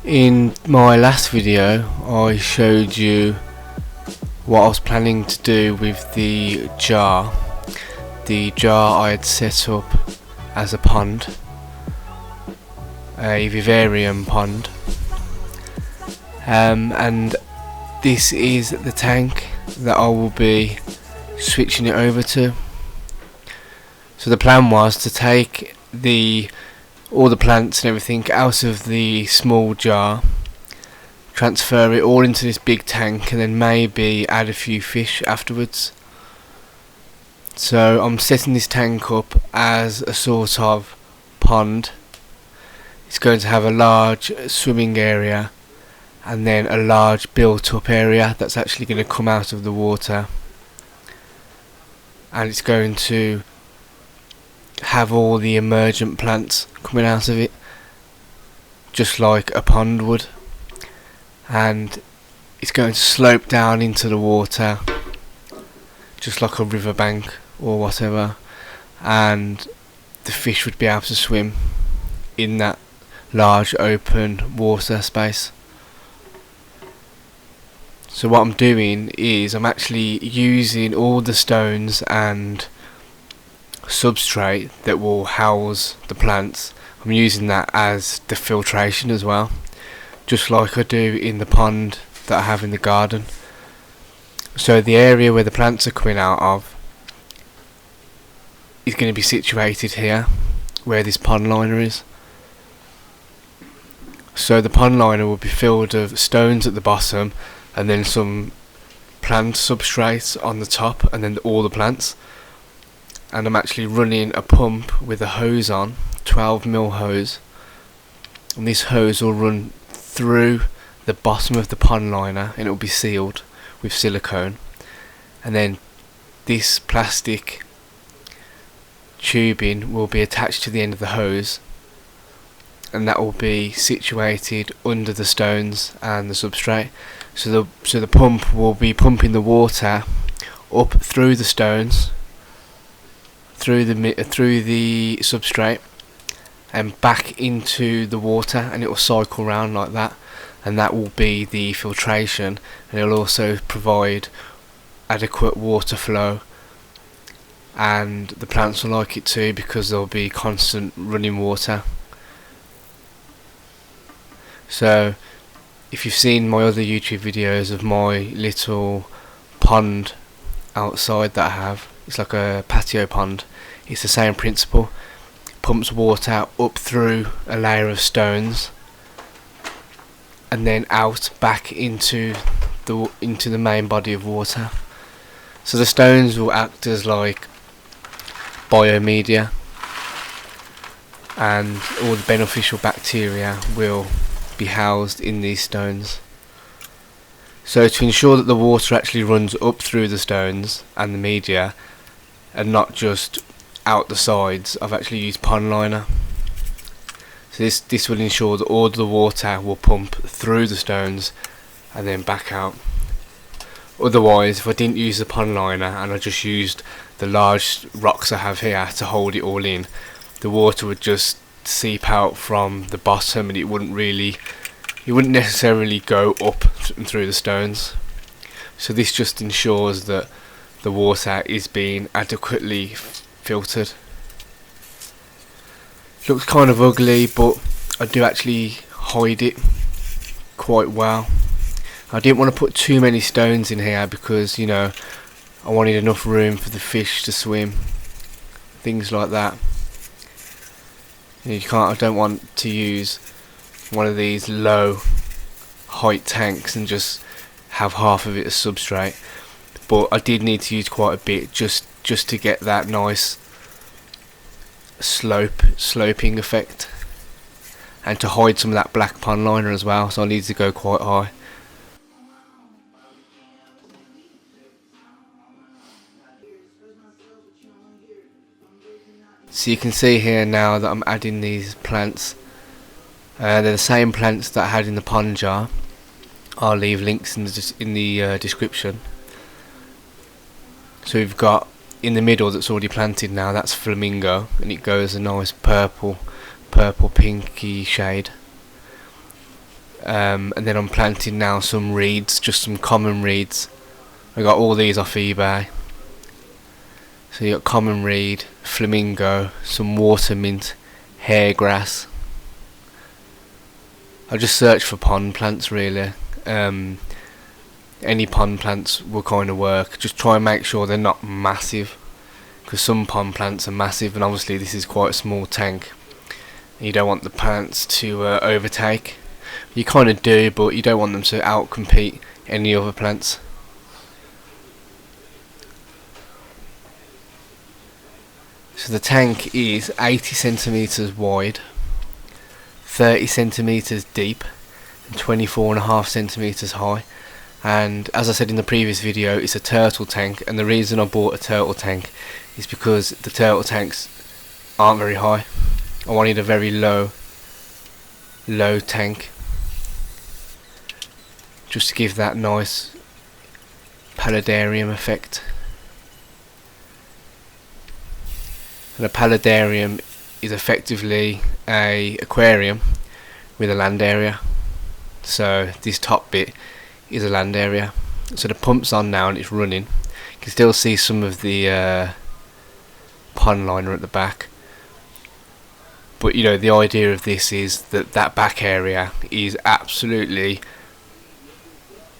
In my last video I showed you what I was planning to do with the jar. The jar I had set up as a pond, a vivarium pond, and this is the tank that I will be switching it over to. So the plan was to take all the plants and everything out of the small jar, transfer it all into this big tank, and then maybe add a few fish afterwards. So I'm setting this tank up as a sort of pond. It's going to have a large swimming area and then a large built up area that's actually going to come out of the water, and it's going to have all the emergent plants coming out of it just like a pond would, and it's going to slope down into the water just like a riverbank or whatever, and the fish would be able to swim in that large open water space. So what I'm doing is I'm actually using all the stones and substrate that will house the plants. I'm using that as the filtration as well, just like I do in the pond that I have in the garden. So the area where the plants are coming out of is going to be situated here where this pond liner is. So the pond liner will be filled with stones at the bottom and then some plant substrate on the top, and then all the plants. And I'm actually running a pump with a hose on, 12mm hose, and this hose will run through the bottom of the pond liner and it will be sealed with silicone, and then this plastic tubing will be attached to the end of the hose, and that will be situated under the stones and the substrate. So the pump will be pumping the water up through the stones, through the substrate, and back into the water, and it will cycle round like that, and that will be the filtration, and it will also provide adequate water flow, and the plants will like it too because there will be constant running water. So if you've seen my other YouTube videos of my little pond outside that I have, it's like a patio pond. It's the same principle. Pumps water up through a layer of stones and then out back into the main body of water. So the stones will act as like biomedia, and all the beneficial bacteria will be housed in these stones. So to ensure that the water actually runs up through the stones and the media and not just out the sides, I've actually used pond liner. So this will ensure that all the water will pump through the stones and then back out. Otherwise, if I didn't use the pond liner and I just used the large rocks I have here to hold it all in, the water would just seep out from the bottom and it wouldn't necessarily go up and through the stones. So this just ensures that the water is being adequately filtered. Looks kind of ugly, but I do actually hide it quite well. I didn't want to put too many stones in here because, you know, I wanted enough room for the fish to swim, things like that. I don't want to use one of these low height tanks and just have half of it as substrate, but I did need to use quite a bit just to get that nice sloping effect, and to hide some of that black pond liner as well, so I needed to go quite high. So you can see here now that I'm adding these plants. They're the same plants that I had in the pond jar. I'll leave links in the description. So we've got in the middle that's already planted now, that's Flamingo, and it goes a nice purple purple pinky shade. And then I'm planting now some reeds, just some common reeds. I got all these off eBay. So you got common reed, flamingo, some water mint, hairgrass. I just searched for pond plants really. Any pond plants will kind of work. Just try and make sure they're not massive, because some pond plants are massive, and obviously this is quite a small tank. You don't want the plants to overtake. You kind of do, but you don't want them to outcompete any other plants. So the tank is 80 centimeters wide, 30 centimeters deep, and 24.5 centimeters high. And as I said in the previous video, it's a turtle tank, and the reason I bought a turtle tank is because the turtle tanks aren't very high. I wanted a very low tank, just to give that nice paludarium effect. And a paludarium is effectively a aquarium with a land area. So this top bit is a land area. So the pump's on now and it's running. You can still see some of the pond liner at the back. But you know, the idea of this is that that back area is absolutely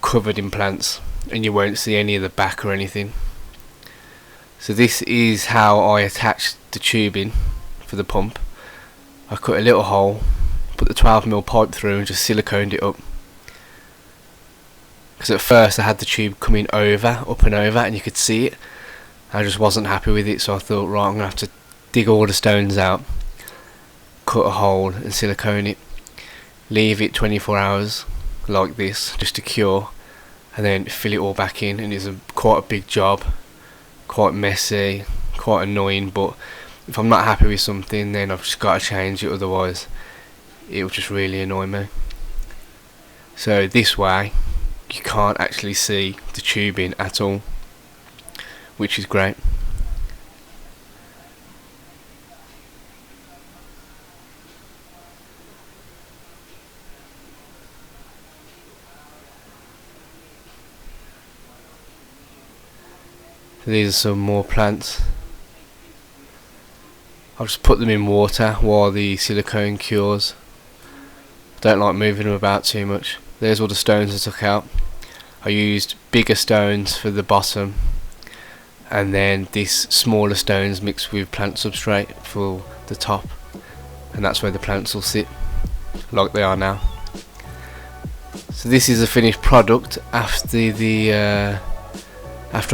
covered in plants, and you won't see any of the back or anything. So this is how I attached the tubing for the pump. I cut a little hole, put the 12mm pipe through and just siliconed it up. Because at first I had the tube coming up and over and you could see it. I just wasn't happy with it, so I thought, right, I'm going to have to dig all the stones out, cut a hole and silicone it, leave it 24 hours like this just to cure, and then fill it all back in. And it's quite a big job, quite messy, quite annoying, but if I'm not happy with something then I've just got to change it, otherwise it will just really annoy me. So this way you can't actually see the tubing at all, which is great. So these are some more plants. I've just put them in water while the silicone cures. Don't like moving them about too much. There's all the stones I took out. I used bigger stones for the bottom, and then these smaller stones mixed with plant substrate for the top, and that's where the plants will sit, like they are now. So this is the finished product after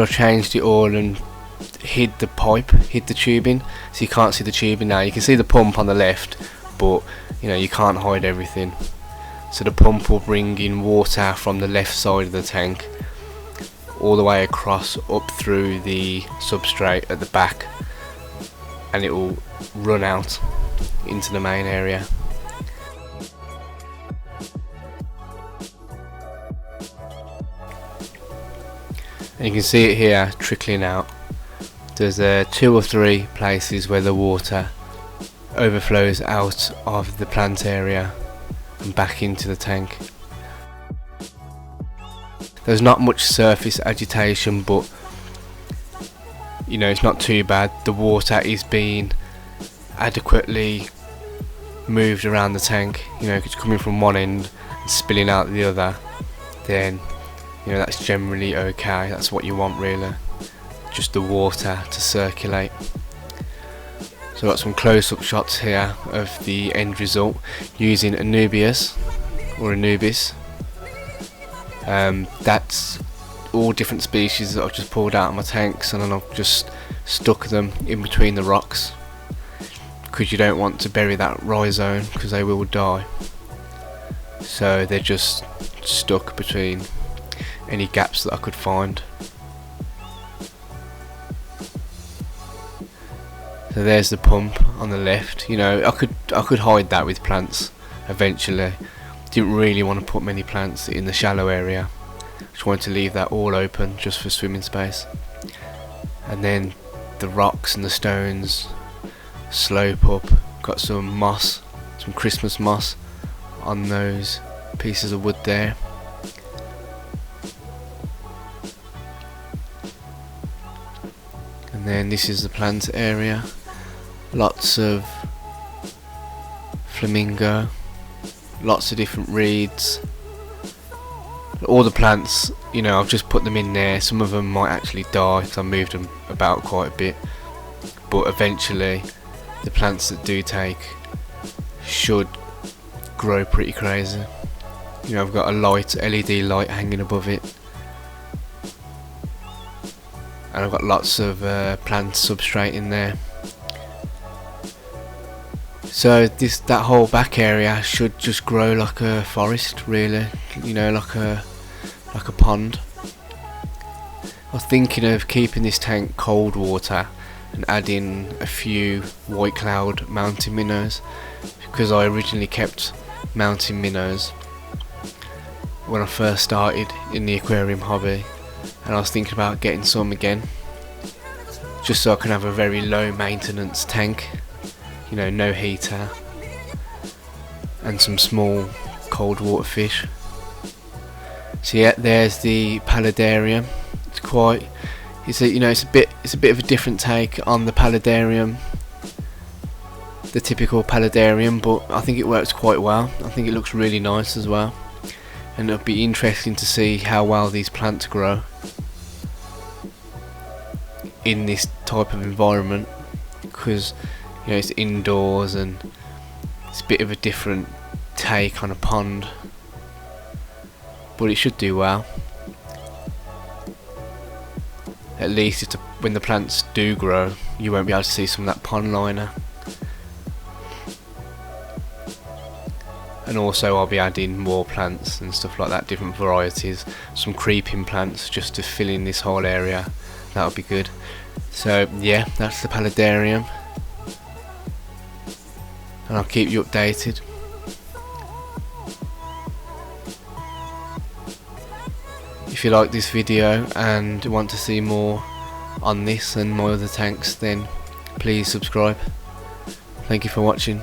I changed it all and hid the tubing, so you can't see the tubing now. You can see the pump on the left, but you know, you can't hide everything. So the pump will bring in water from the left side of the tank all the way across up through the substrate at the back, and it will run out into the main area. And you can see it here trickling out. There's 2 or 3 places where the water overflows out of the plant area and back into the tank. There's not much surface agitation, but you know, it's not too bad. The water is being adequately moved around the tank. You know, if it's coming from one end and spilling out the other, then you know, that's generally okay. That's what you want really, just the water to circulate. So I've got some close-up shots here of the end result using Anubis. That's all different species that I've just pulled out of my tanks, and then I've just stuck them in between the rocks, because you don't want to bury that rhizome because they will die. So they're just stuck between any gaps that I could find. So there's the pump on the left. You know, I could hide that with plants eventually. Didn't really want to put many plants in the shallow area. Just wanted to leave that all open just for swimming space. And then the rocks and the stones slope up got some moss, some Christmas moss on those pieces of wood there. And then this is the plant area, lots of Flamingo, lots of different reeds. All the plants, you know, I've just put them in there. Some of them might actually die because I moved them about quite a bit, but eventually the plants that do take should grow pretty crazy. You know, I've got a light, LED light hanging above it, and I've got lots of plant substrate in there. So that whole back area should just grow like a forest, really. You know, like a pond. I was thinking of keeping this tank cold water and adding a few white cloud mountain minnows, because I originally kept mountain minnows when I first started in the aquarium hobby, and I was thinking about getting some again, just so I can have a very low maintenance tank, you know, no heater, and some small cold water fish. So yeah, there's the Paludarium. It's a bit of a different take on the Paludarium, the typical Paludarium, but I think it works quite well. I think it looks really nice as well, and it'll be interesting to see how well these plants grow in this type of environment, because, you know, it's indoors and it's a bit of a different take on a pond, but it should do well. At least when the plants do grow, you won't be able to see some of that pond liner. And also I'll be adding more plants and stuff like that, different varieties, some creeping plants just to fill in this whole area. That'll be good. So yeah, that's the Paludarium, and I'll keep you updated. If you like this video and want to see more on this and my other tanks, then please subscribe. Thank you for watching.